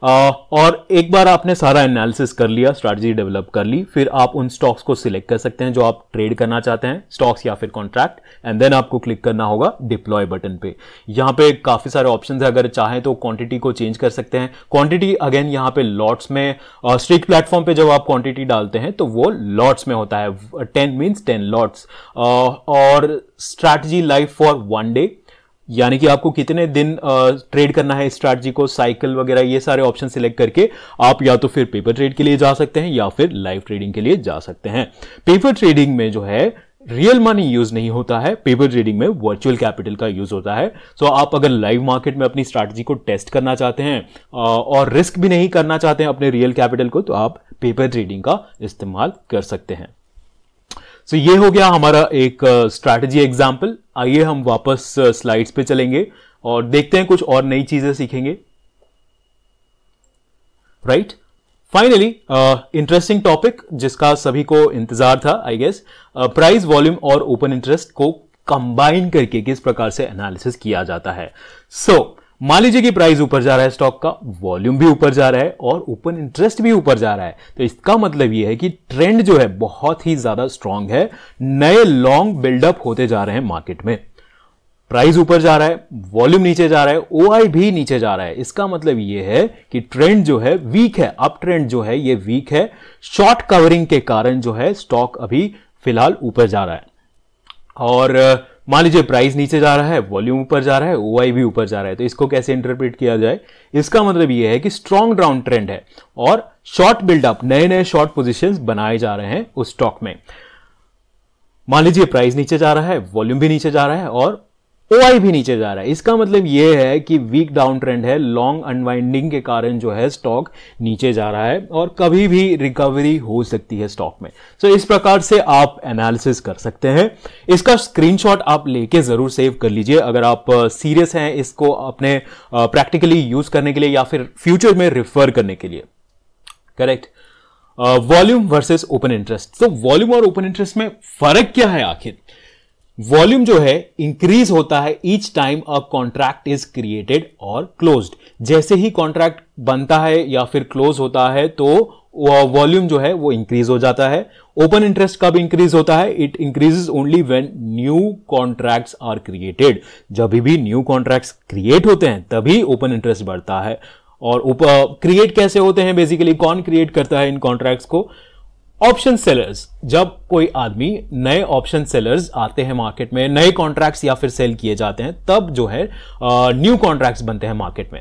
और एक बार आपने सारा एनालिसिस कर लिया, स्ट्रैटेजी डेवलप कर ली, फिर आप उन स्टॉक्स को सिलेक्ट कर सकते हैं जो आप ट्रेड करना चाहते हैं, स्टॉक्स या फिर कॉन्ट्रैक्ट, एंड देन आपको क्लिक करना होगा डिप्लॉय बटन पे। यहां पे काफी सारे ऑप्शंस है, अगर चाहें तो क्वांटिटी को चेंज कर सकते हैं। क्वांटिटी अगेन यहां पे लॉट्स में, स्ट्रिक्ट प्लेटफॉर्म पे जब आप क्वांटिटी डालते हैं तो वो लॉट्स में होता है, 10 मींस 10 लॉट्स। और स्ट्रैटेजी लाइव फॉर 1 डे, यानी कि आपको कितने दिन ट्रेड करना है स्ट्रैटेजी को, साइकिल वगैरह ये सारे ऑप्शन सिलेक्ट करके आप या तो फिर पेपर ट्रेड के लिए जा सकते हैं या फिर लाइव ट्रेडिंग के लिए जा सकते हैं। पेपर ट्रेडिंग में जो है रियल मनी यूज नहीं होता है, पेपर ट्रेडिंग में वर्चुअल कैपिटल का यूज होता है। सो आप अगर लाइव मार्केट में अपनी स्ट्रैटेजी को टेस्ट करना चाहते हैं और रिस्क भी नहीं करना चाहते हैं अपने रियल कैपिटल को, तो आप पेपर ट्रेडिंग का इस्तेमाल कर सकते हैं। सो ये हो गया हमारा एक स्ट्रैटेजी एग्जाम्पल। आइए हम वापस स्लाइड्स पे चलेंगे और देखते हैं कुछ और नई चीजें सीखेंगे, राइट। फाइनली इंटरेस्टिंग टॉपिक जिसका सभी को इंतजार था आई गेस, प्राइस, वॉल्यूम और ओपन इंटरेस्ट को कंबाइन करके किस प्रकार से एनालिसिस किया जाता है। सो मान लीजिए कि प्राइस ऊपर जा रहा है स्टॉक का, वॉल्यूम भी ऊपर जा रहा है और ओपन इंटरेस्ट भी ऊपर जा रहा है, तो इसका मतलब यह है कि ट्रेंड जो है बहुत ही ज्यादा स्ट्रांग है, नए लॉन्ग बिल्डअप होते जा रहे हैं मार्केट में। प्राइस ऊपर जा रहा है, वॉल्यूम नीचे जा रहा है, ओआई भी नीचे जा रहा है, इसका मतलब यह है कि ट्रेंड जो है वीक है, अप ट्रेंड जो है ये वीक है। शॉर्ट कवरिंग के कारण जो है स्टॉक अभी फिलहाल ऊपर जा रहा है। और मान लीजिए प्राइस नीचे जा रहा है, वॉल्यूम ऊपर जा रहा है, ओआई भी ऊपर जा रहा है, तो इसको कैसे इंटरप्रेट किया जाए? इसका मतलब यह है कि स्ट्रॉन्ग डाउन ट्रेंड है और शॉर्ट बिल्डअप, नए नए शॉर्ट पोजीशंस बनाए जा रहे हैं उस स्टॉक में। मान लीजिए प्राइस नीचे जा रहा है, वॉल्यूम भी नीचे जा रहा है और ओआई भी नीचे जा रहा है, इसका मतलब यह है कि वीक डाउन ट्रेंड है, लॉन्ग अनवाइंडिंग के कारण जो है स्टॉक नीचे जा रहा है और कभी भी रिकवरी हो सकती है स्टॉक में। सो इस प्रकार से आप एनालिसिस कर सकते हैं। इसका स्क्रीनशॉट आप लेके जरूर सेव कर लीजिए अगर आप सीरियस हैं इसको अपने प्रैक्टिकली यूज करने के लिए या फिर फ्यूचर में रिफर करने के लिए, correct. Volume versus open interest. तो वॉल्यूम और ओपन इंटरेस्ट में फर्क क्या है आखिर? वॉल्यूम जो है इंक्रीज होता है each time a contract is created और क्लोज्ड। जैसे ही कॉन्ट्रैक्ट बनता है या फिर क्लोज होता है तो वॉल्यूम जो है वो इंक्रीज हो जाता है। ओपन इंटरेस्ट का भी इंक्रीज होता है, it increases only when new contracts are created. जब भी न्यू कॉन्ट्रैक्ट्स क्रिएट होते हैं तभी ओपन इंटरेस्ट बढ़ता है। और क्रिएट कैसे होते हैं? बेसिकली कौन क्रिएट करता है इन कॉन्ट्रैक्ट्स को? Option sellers. जब कोई आदमी, नए ऑप्शन सेलर्स आते हैं मार्केट में, नए कॉन्ट्रैक्ट्स या फिर सेल किए जाते हैं, तब जो है न्यू कॉन्ट्रैक्ट्स बनते हैं मार्केट में।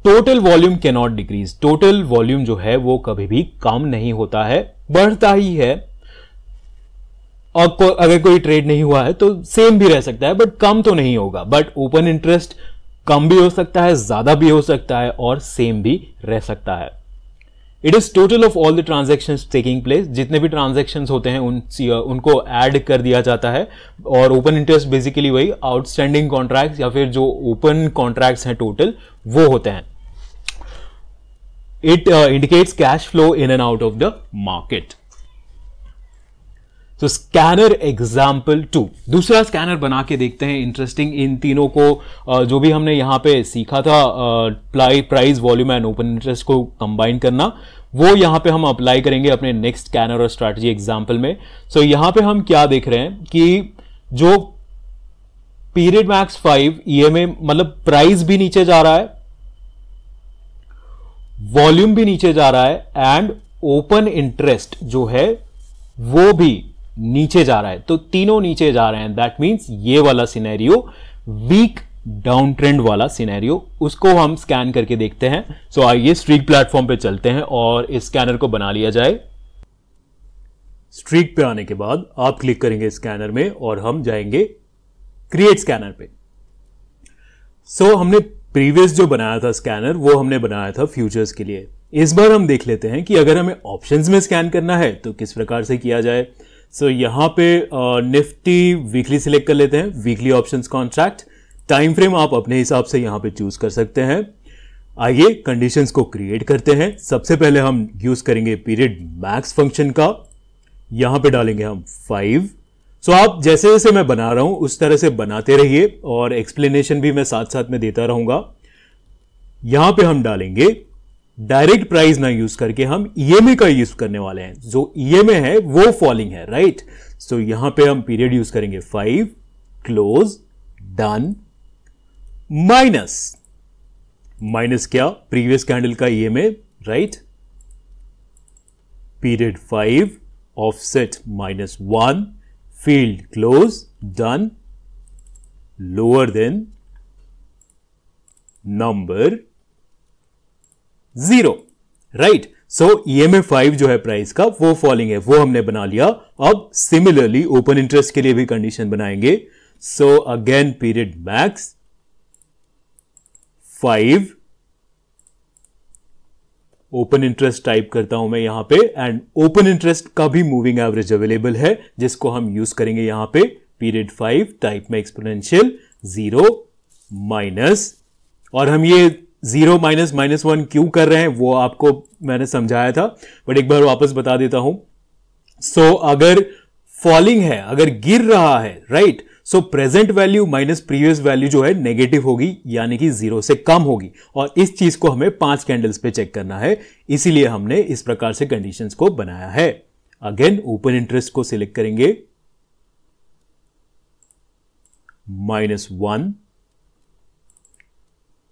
Total volume can not decrease. Total volume जो है वो कभी भी कम नहीं होता है, बढ़ता ही है। और अगर कोई ट्रेड नहीं हुआ है तो सेम भी रह सकता है बट कम तो नहीं होगा। बट ओपन इंटरेस्ट कम भी हो सकता है, ज्यादा भी हो सकता है और सेम भी रह सकता है। It is total of all the transactions taking place. जितने भी ट्रांजेक्शंस होते हैं उनको ऐड कर दिया जाता है। और ओपन इंटरेस्ट बेसिकली वही आउटस्टैंडिंग कॉन्ट्रैक्ट्स या फिर जो ओपन कॉन्ट्रैक्ट्स हैं टोटल वो होते हैं। it indicates cash flow in and out of the market. तो स्कैनर एग्जाम्पल 2, दूसरा स्कैनर बना के देखते हैं। इंटरेस्टिंग, इन तीनों को जो भी हमने यहां पे सीखा था price, volume and open interest को कंबाइन करना, वो यहां पे हम अप्लाई करेंगे अपने नेक्स्ट स्कैनर और स्ट्रैटेजी एग्जाम्पल में। सो यहां पे हम क्या देख रहे हैं कि जो पीरियड मैक्स 5 EMA, मतलब प्राइस भी नीचे जा रहा है, वॉल्यूम भी नीचे जा रहा है, एंड ओपन इंटरेस्ट जो है वो भी नीचे जा रहा है। तो तीनों नीचे जा रहे हैं। दैट मींस ये वाला सिनेरियो वीक डाउन ट्रेंड वाला सिनेरियो, उसको हम स्कैन करके देखते हैं। सो आइए स्ट्रीक प्लेटफॉर्म पे चलते हैं और इस स्कैनर को बना लिया जाए। स्ट्रीक पे आने के बाद आप क्लिक करेंगे स्कैनर में और हम जाएंगे क्रिएट स्कैनर पे। सो हमने प्रीवियस जो बनाया था स्कैनर, वो हमने बनाया था फ्यूचर्स के लिए। इस बार हम देख लेते हैं कि अगर हमें ऑप्शंस में स्कैन करना है तो किस प्रकार से किया जाए। सो यहां पे निफ्टी वीकली सिलेक्ट कर लेते हैं, weekly options contract. Time frame आप अपने हिसाब से यहां पे चूज कर सकते हैं। आइए कंडीशंस को क्रिएट करते हैं। सबसे पहले हम यूज करेंगे पीरियड मैक्स फंक्शन का, यहां पे डालेंगे हम 5। सो आप जैसे जैसे मैं बना रहा हूं उस तरह से बनाते रहिए और एक्सप्लेनेशन भी मैं साथ साथ में देता रहूंगा। यहां पे हम डालेंगे डायरेक्ट प्राइस ना यूज करके हम EMA का यूज करने वाले हैं। जो EMA है वो फॉलिंग है, राइट। सो यहां पे हम पीरियड यूज करेंगे 5, क्लोज, डन, माइनस क्या, प्रीवियस कैंडल का EMA, right. Period 5, offset -1, field close, done, lower than number 0, right. So EMA 5 जो है प्राइस का वो फॉलिंग है, वो हमने बना लिया। अब सिमिलरली ओपन इंटरेस्ट के लिए भी कंडीशन बनाएंगे। So again period max 5, open interest type करता हूं मैं यहां पे, एंड ओपन इंटरेस्ट का भी मूविंग एवरेज अवेलेबल है जिसको हम यूज करेंगे यहां पे। पीरियड 5 टाइप में एक्सपोनेंशियल 0 माइनस, और हम ये 0 -1 क्यों कर रहे हैं वो आपको मैंने समझाया था, बट एक बार वापस बता देता हूं। सो अगर फॉलिंग है, अगर गिर रहा है, राइट, सो present value minus previous value जो है नेगेटिव होगी, यानी कि 0 से कम होगी, और इस चीज को हमें 5 कैंडल्स पे चेक करना है। इसीलिए हमने इस प्रकार से कंडीशंस को बनाया है। अगेन ओपन इंटरेस्ट को सिलेक्ट करेंगे, -1,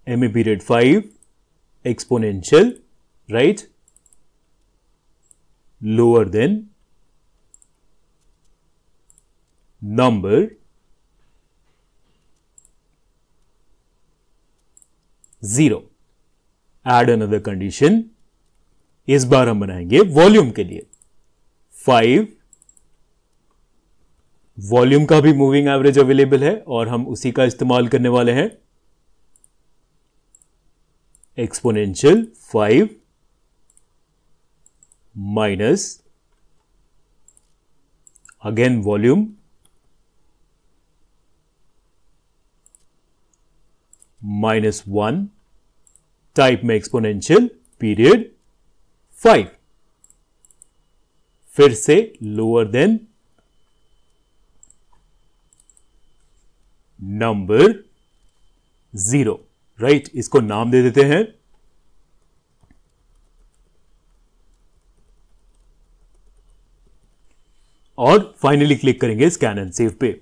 MA period 5, exponential, right, lower than number 0. Add another condition. इस बार हम बनाएंगे वॉल्यूम के लिए 5, वॉल्यूम का भी मूविंग एवरेज अवेलेबल है और हम उसी का इस्तेमाल करने वाले हैं। Exponential 5 minus, again volume -1, type में एक्सपोनेंशियल, पीरियड 5, फिर से लोअर देन नंबर 0, राइट। इसको नाम दे देते हैं और फाइनली क्लिक करेंगे स्कैन एंड सेव पे।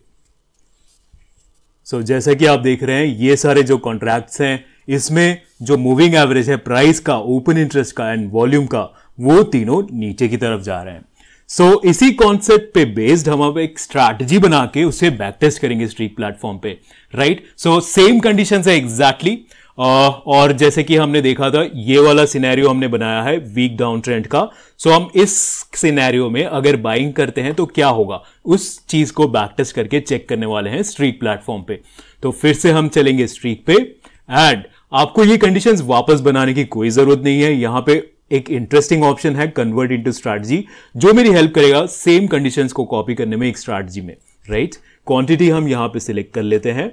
सो जैसा कि आप देख रहे हैं ये सारे जो कॉन्ट्रैक्ट्स हैं इसमें जो मूविंग एवरेज है प्राइस का, ओपन इंटरेस्ट का एंड वॉल्यूम का, वो तीनों नीचे की तरफ जा रहे हैं। सो इसी कॉन्सेप्ट पे बेस्ड हम अब एक स्ट्रैटेजी बना के उसे बैक टेस्ट करेंगे स्ट्रीक प्लेटफॉर्म पे, राइट। सो सेम कंडीशंस है एग्जैक्टली, और जैसे कि हमने देखा था ये वाला सिनेरियो हमने बनाया है वीक डाउन ट्रेंड का। सो हम इस सिनेरियो में अगर बाइंग करते हैं तो क्या होगा उस चीज को बैक टेस्ट करके चेक करने वाले हैं स्ट्रीक प्लेटफॉर्म पे। तो फिर से हम चलेंगे स्ट्रीक पे, एंड आपको ये कंडीशंस वापस बनाने की कोई जरूरत नहीं है। यहां पे एक इंटरेस्टिंग ऑप्शन है कन्वर्ट इनटू स्ट्रैटेजी, जो मेरी हेल्प करेगा सेम कंडीशंस को कॉपी करने में एक स्ट्रैटेजी में, राइट। क्वांटिटी हम यहां पे सिलेक्ट कर लेते हैं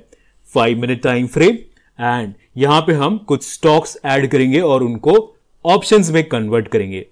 5 मिनट टाइम फ्रेम, एंड यहां पे हम कुछ स्टॉक्स ऐड करेंगे और उनको ऑप्शंस में कन्वर्ट करेंगे।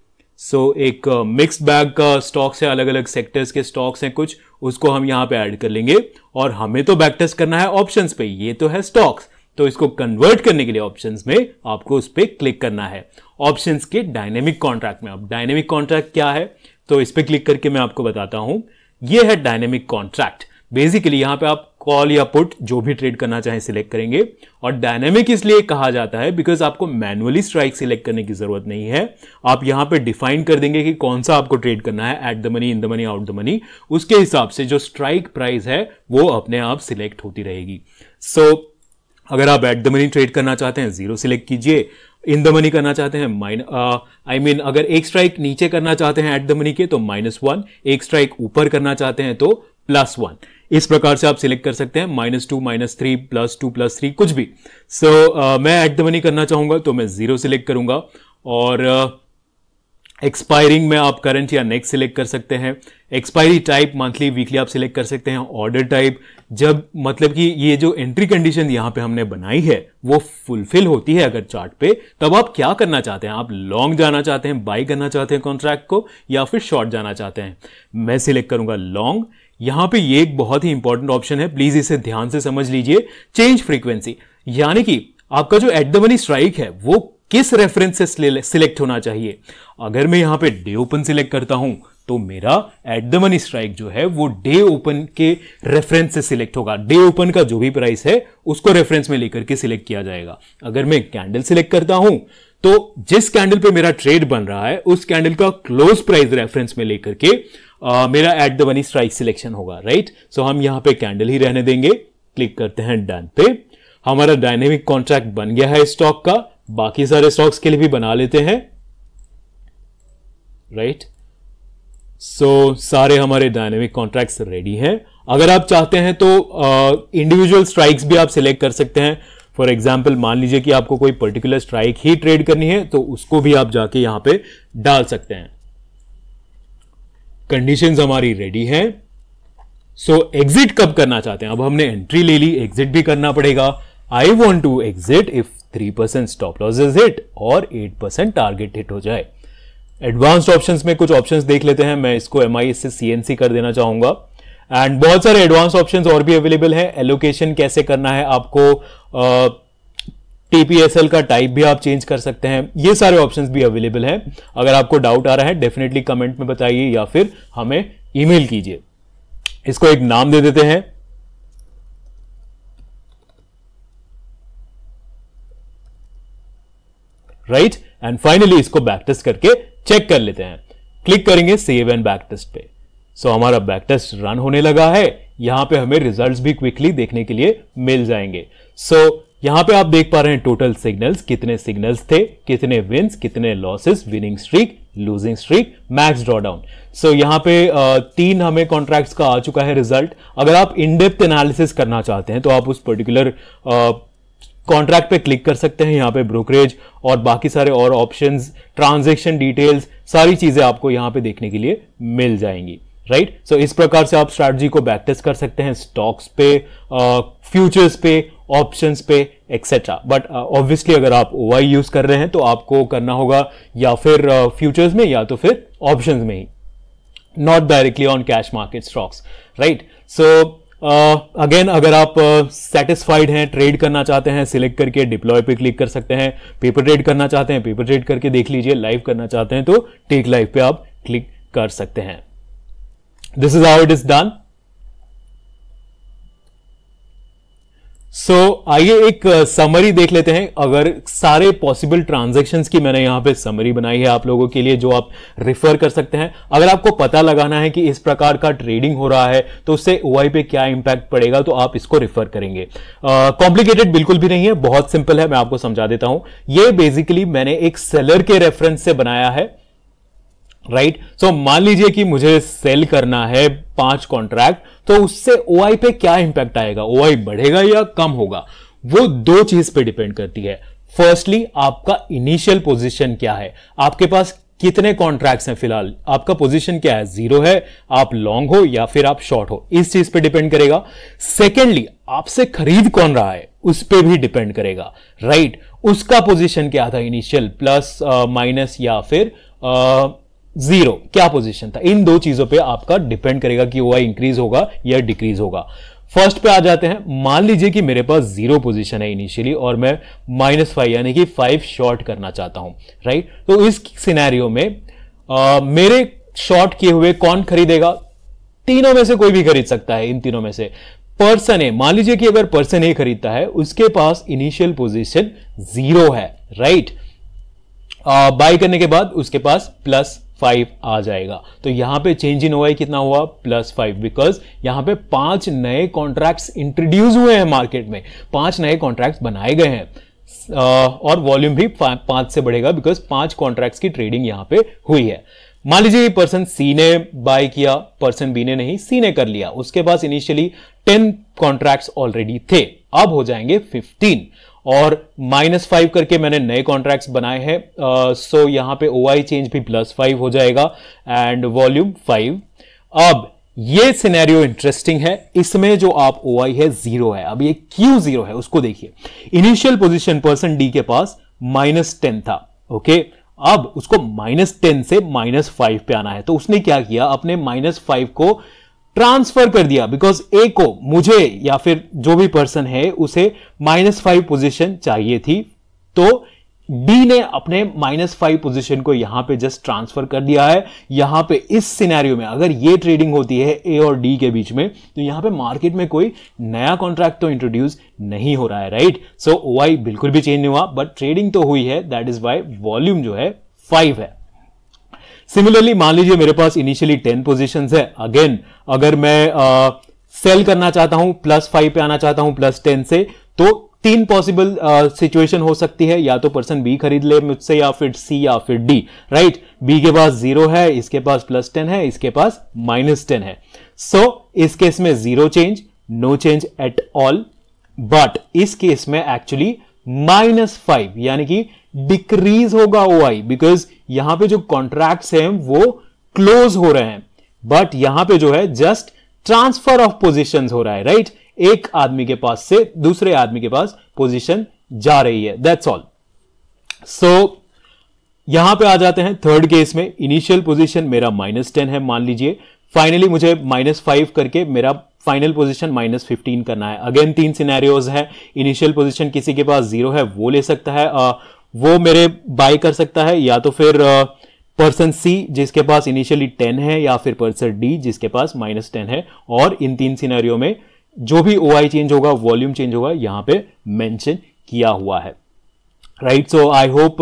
एक मिक्स्ड बैग का स्टॉक्स है, अलग अलग सेक्टर्स के स्टॉक्स हैं कुछ, उसको हम यहां पे ऐड कर लेंगे और हमें तो बैक टेस्ट करना है ऑप्शंस पे, ये तो है स्टॉक्स, तो इसको कन्वर्ट करने के लिए ऑप्शंस में आपको उस पर क्लिक करना है, ऑप्शंस के डायनेमिक कॉन्ट्रैक्ट में। अब डायनेमिक कॉन्ट्रैक्ट क्या है, तो इस पर क्लिक करके मैं आपको बताता हूं। ये है डायनेमिक कॉन्ट्रैक्ट। बेसिकली यहां पे आप कॉल या पुट जो भी ट्रेड करना चाहें सिलेक्ट करेंगे, और डायनेमिक इसलिए कहा जाता है बिकॉज आपको मैनुअली स्ट्राइक सिलेक्ट करने की जरूरत नहीं है। आप यहां पे डिफाइन कर देंगे कि कौन सा आपको ट्रेड करना है, at the money, in the money, out the money, उसके हिसाब से जो स्ट्राइक प्राइस है वो अपने आप सिलेक्ट होती रहेगी। अगर आप एट द मनी ट्रेड करना चाहते हैं 0 सिलेक्ट कीजिए, इन द मनी करना चाहते हैं अगर एक स्ट्राइक नीचे करना चाहते हैं एट द मनी के तो -1, एक स्ट्राइक ऊपर करना चाहते हैं तो +1। इस प्रकार से आप सिलेक्ट कर सकते हैं, -2, -3, +2, +3, कुछ भी। मैं एट द मनी करना चाहूंगा तो मैं 0 सिलेक्ट करूंगा, और एक्सपायरिंग में आप करंट या नेक्स्ट सिलेक्ट कर सकते हैं। एक्सपायरी टाइप मंथली, वीकली आप सिलेक्ट कर सकते हैं। ऑर्डर टाइप, जब मतलब कि ये जो एंट्री कंडीशन यहां पे हमने बनाई है वो फुलफिल होती है अगर चार्ट पे, तब आप क्या करना चाहते हैं, आप लॉन्ग जाना चाहते हैं, बाई करना चाहते हैं कॉन्ट्रैक्ट को, या फिर शॉर्ट जाना चाहते हैं। मैं सिलेक्ट करूंगा लॉन्ग। यहां पे ये एक बहुत ही इंपॉर्टेंट ऑप्शन है, प्लीज इसे ध्यान से समझ लीजिए, चेंज फ्रीक्वेंसी, यानी कि आपका जो एट द मनी स्ट्राइक है वो किस रेफरेंस से सिलेक्ट होना चाहिए। अगर मैं यहां पे डे ओपन सिलेक्ट करता हूं तो मेरा एट द मनी स्ट्राइक जो है वो डे ओपन के रेफरेंस से सिलेक्ट होगा। डे ओपन का जो भी प्राइस है उसको रेफरेंस में लेकर के सिलेक्ट किया जाएगा। अगर मैं कैंडल सिलेक्ट करता हूं तो जिस कैंडल पे मेरा ट्रेड बन रहा है उस कैंडल का क्लोज प्राइस रेफरेंस में लेकर के मेरा at the money strike selection होगा, राइट। हम यहां पे कैंडल ही रहने देंगे, क्लिक करते हैं डन पे। हमारा डायनेमिक कॉन्ट्रैक्ट बन गया है स्टॉक का, बाकी सारे स्टॉक्स के लिए भी बना लेते हैं, राइट। सारे हमारे डायनेमिक कॉन्ट्रैक्ट्स रेडी हैं। अगर आप चाहते हैं तो इंडिविजुअल स्ट्राइक्स भी आप सिलेक्ट कर सकते हैं। फॉर एग्जाम्पल मान लीजिए कि आपको कोई पर्टिकुलर स्ट्राइक ही ट्रेड करनी है तो उसको भी आप जाके यहां पे डाल सकते हैं। कंडीशंस हमारी रेडी हैं। एग्जिट कब करना चाहते हैं, अब हमने एंट्री ले ली, एग्जिट भी करना पड़ेगा। I want to exit if 3% stop loss is hit और 8% टारगेट हिट हो जाए। एडवांस्ड ऑप्शंस में कुछ ऑप्शंस देख लेते हैं। मैं इसको MIS से CNC कर देना चाहूंगा, एंड बहुत सारे एडवांस ऑप्शंस और भी अवेलेबल है। एलोकेशन कैसे करना है आपको, TPSL का टाइप भी आप चेंज कर सकते हैं, ये सारे ऑप्शंस भी अवेलेबल हैं। अगर आपको डाउट आ रहा है डेफिनेटली कमेंट में बताइए या फिर हमें ईमेल कीजिए। इसको एक नाम दे देते हैं, राइट, एंड फाइनली इसको बैक टेस्ट करके चेक कर लेते हैं। क्लिक करेंगे सेव एंड बैक टेस्ट पे। हमारा बैक टेस्ट रन होने लगा है। यहां पे हमें रिजल्ट्स भी क्विकली देखने के लिए मिल जाएंगे। यहां पे आप देख पा रहे हैं टोटल सिग्नल्स, कितने सिग्नल्स थे, कितने विन्स, कितने losses, winning streak, losing streak, max drawdown. यहां पे 3 हमें कॉन्ट्रैक्ट्स का आ चुका है रिजल्ट। अगर आप इन डेप्थ एनालिसिस करना चाहते हैं तो आप उस पर्टिकुलर कॉन्ट्रैक्ट पे क्लिक कर सकते हैं। यहां पे ब्रोकरेज और बाकी सारे और ऑप्शंस, ट्रांजैक्शन डिटेल्स, सारी चीजें आपको यहां पे देखने के लिए मिल जाएंगी, राइट। इस प्रकार से आप स्ट्रैटेजी को बैक टेस्ट कर सकते हैं स्टॉक्स पे, फ्यूचर्स पे, ऑप्शंस पे, एक्सेट्रा। बट ऑब्वियसली अगर आप OI यूज कर रहे हैं तो आपको करना होगा या फिर फ्यूचर्स में या तो फिर ऑप्शंस में ही, not directly on cash market stocks, right. Again अगर आप सेटिस्फाइड हैं, ट्रेड करना चाहते हैं, सिलेक्ट करके डिप्लॉय पे क्लिक कर सकते हैं। पेपर ट्रेड करना चाहते हैं, पेपर ट्रेड करके देख लीजिए। लाइव करना चाहते हैं तो टेक लाइव पे आप क्लिक कर सकते हैं। This is how it is done. आइए एक समरी देख लेते हैं। अगर सारे पॉसिबल ट्रांजैक्शंस की मैंने यहां पे समरी बनाई है आप लोगों के लिए, जो आप रिफर कर सकते हैं। अगर आपको पता लगाना है कि इस प्रकार का ट्रेडिंग हो रहा है तो उससे OI पे क्या इंपैक्ट पड़ेगा, तो आप इसको रिफर करेंगे। कॉम्प्लिकेटेड बिल्कुल भी नहीं है, बहुत सिंपल है। मैं आपको समझा देता हूं। ये बेसिकली मैंने एक सेलर के रेफरेंस से बनाया है, राइट। मान लीजिए कि मुझे सेल करना है 5 कॉन्ट्रैक्ट, तो उससे OI पे क्या इंपैक्ट आएगा, OI बढ़ेगा या कम होगा, वो 2 चीज पे डिपेंड करती है। फर्स्टली आपका इनिशियल पोजीशन क्या है, आपके पास कितने कॉन्ट्रैक्ट्स हैं फिलहाल, आपका पोजीशन क्या है, 0 है, आप लॉन्ग हो या फिर आप शॉर्ट हो, इस चीज पे डिपेंड करेगा। सेकेंडली आपसे खरीद कौन रहा है, उस पे भी डिपेंड करेगा, राइट। उसका पोजीशन क्या था इनिशियल, प्लस माइनस या फिर जीरो, क्या पोजीशन था, इन दो चीजों पे आपका डिपेंड करेगा कि ओआई इंक्रीज होगा या डिक्रीज होगा। फर्स्ट पे आ जाते हैं। मान लीजिए कि मेरे पास जीरो पोजीशन है इनिशियली और मैं -5 यानी कि 5 शॉर्ट करना चाहता हूं, राइट। तो इस सिनेरियो में मेरे शॉर्ट किए हुए कौन खरीदेगा? तीनों में से कोई भी खरीद सकता है। इन तीनों में से पर्सन ए, मान लीजिए कि अगर पर्सन ए खरीदता है, उसके पास इनिशियल पोजीशन 0 है, राइट। बाय करने के बाद उसके पास +5 आ जाएगा। तो यहां पे चेंज इन ओआई कितना हुआ? +5, बिकॉज यहां पे 5 नए कॉन्ट्रैक्ट्स इंट्रोड्यूस हुए हैं मार्केट में, 5 नए कॉन्ट्रैक्ट्स बनाए गए हैं और वॉल्यूम भी 5 से बढ़ेगा बिकॉज 5 कॉन्ट्रैक्ट्स की ट्रेडिंग यहां पे हुई है। मान लीजिए पर्सन सी ने बाय किया, पर्सन बी ने नहीं, सी ने कर लिया, उसके पास इनिशियली 10 कॉन्ट्रैक्ट्स ऑलरेडी थे, अब हो जाएंगे 15 और -5 करके मैंने नए कॉन्ट्रैक्ट्स बनाए हैं। सो यहां पे ओआई चेंज भी +5 हो जाएगा एंड वॉल्यूम 5। अब ये सिनेरियो इंटरेस्टिंग है, इसमें जो आप ओआई है 0 है। अब ये क्यों 0 है उसको देखिए। इनिशियल पोजीशन पर्सन डी के पास -10 था, ओके। अब उसको -10 से -5 पे आना है, तो उसने क्या किया, अपने -5 को ट्रांसफर कर दिया बिकॉज ए को, मुझे या फिर जो भी पर्सन है उसे -5 पोजीशन चाहिए थी, तो डी ने अपने -5 पोजीशन को यहां पे जस्ट ट्रांसफर कर दिया है। यहां पे इस सिनेरियो में अगर ये ट्रेडिंग होती है ए और डी के बीच में, तो यहां पे मार्केट में कोई नया कॉन्ट्रैक्ट तो इंट्रोड्यूस नहीं हो रहा है, राइट। सो ओआई बिल्कुल भी चेंज नहीं हुआ, बट ट्रेडिंग तो हुई है, दैट इज वाई वॉल्यूम जो है 5 है। सिमिलरली मान लीजिए मेरे पास इनिशियली 10 पोजीशंस है। अगेन अगर मैं सेल करना चाहता हूं, +5 पे आना चाहता हूं +10 से, तो 3 पॉसिबल सिचुएशन हो सकती है, या तो पर्सन बी खरीद ले मुझसे, या फिर सी या फिर डी, राइट। बी के पास 0 है, इसके पास +10 है, इसके पास -10 है। सो इस केस में 0 change, no change at all. But इस केस में एक्चुअली -5 यानी कि डिक्रीज होगा ओआई, बिकॉज यहां पे जो कॉन्ट्रैक्ट्स हैं वो क्लोज हो रहे हैं, बट यहां पे जो है जस्ट ट्रांसफर ऑफ पोजीशंस हो रहा है, राइट। एक आदमी के पास से दूसरे आदमी के पास पोजीशन जा रही है, दैट्स ऑल। सो यहां पे आ जाते हैं थर्ड केस में। इनिशियल पोजीशन मेरा -10 है मान लीजिए, फाइनली मुझे -5 करके मेरा फाइनल पोजीशन -15 करना है। अगेन 3 सिनेरियोज है। इनिशियल पोजीशन किसी के पास 0 है, वो ले सकता है, वो मेरे बाय कर सकता है, या तो फिर पर्सन सी जिसके पास इनिशियली 10 है, या फिर पर्सन डी जिसके पास -10 है। और इन 3 सिनेरियो में जो भी ओआई चेंज होगा, वॉल्यूम चेंज होगा, यहां पे मेंशन किया हुआ है, राइट। सो आई होप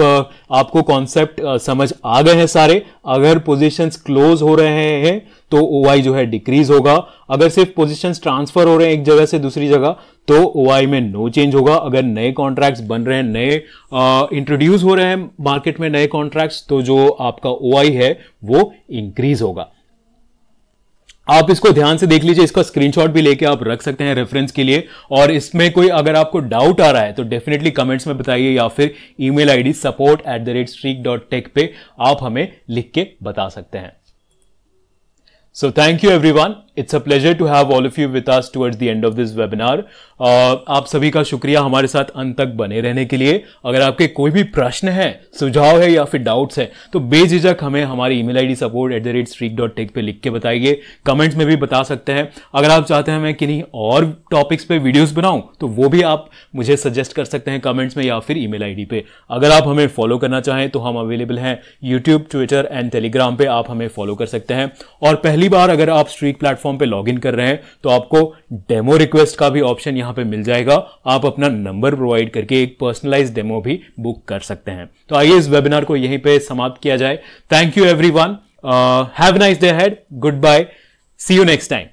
आपको कॉन्सेप्ट समझ आ गए हैं सारे। अगर पोजीशंस क्लोज हो रहे हैं तो ओआई जो है डिक्रीज होगा। अगर सिर्फ पोजीशंस ट्रांसफर हो रहे हैं एक जगह से दूसरी जगह, तो ओआई में नो चेंज होगा। अगर नए कॉन्ट्रैक्ट्स बन रहे हैं, नए इंट्रोड्यूस हो रहे हैं मार्केट में नए कॉन्ट्रैक्ट्स, तो जो आपका ओआई है वो इंक्रीज होगा। आप इसको ध्यान से देख लीजिए, इसका स्क्रीनशॉट भी लेके आप रख सकते हैं रेफरेंस के लिए। और इसमें कोई अगर आपको डाउट आ रहा है तो डेफिनेटली कमेंट्स में बताइए, या फिर ईमेल आईडी support@streak.tech पे आप हमें लिख के बता सकते हैं। So thank you everyone. It's a pleasure to have all of you with us towards the end of this webinar. आप सभी का शुक्रिया हमारे साथ अंत तक बने रहने के लिए। अगर आपके कोई भी प्रश्न है, सुझाव है या फिर डाउट्स है, तो बेझिझक हमें हमारी ईमेल आईडी support@streak.tech पे लिख के बताइए। कमेंट्स में भी बता सकते हैं। अगर आप चाहते हैं मैं किन्हीं और टॉपिक्स पे वीडियोस बनाऊं, तो वो भी आप मुझे सजेस्ट कर सकते हैं कमेंट्स में या फिर ईमेल आईडी पे। अगर आप हमें फॉलो करना चाहें तो हम अवेलेबल हैं यूट्यूब, ट्विटर एंड टेलीग्राम पे, आप हमें फॉलो कर सकते हैं। और पहली बार अगर आप स्ट्रीक प्लेटफॉर्म पे लॉगिन कर रहे हैं तो आपको डेमो रिक्वेस्ट का भी ऑप्शन यहां पे मिल जाएगा। आप अपना नंबर प्रोवाइड करके एक पर्सनलाइज्ड डेमो भी बुक कर सकते हैं। तो आइए इस वेबिनार को यहीं पे समाप्त किया जाए। Thank you everyone, have a nice day ahead, good bye, see you next time.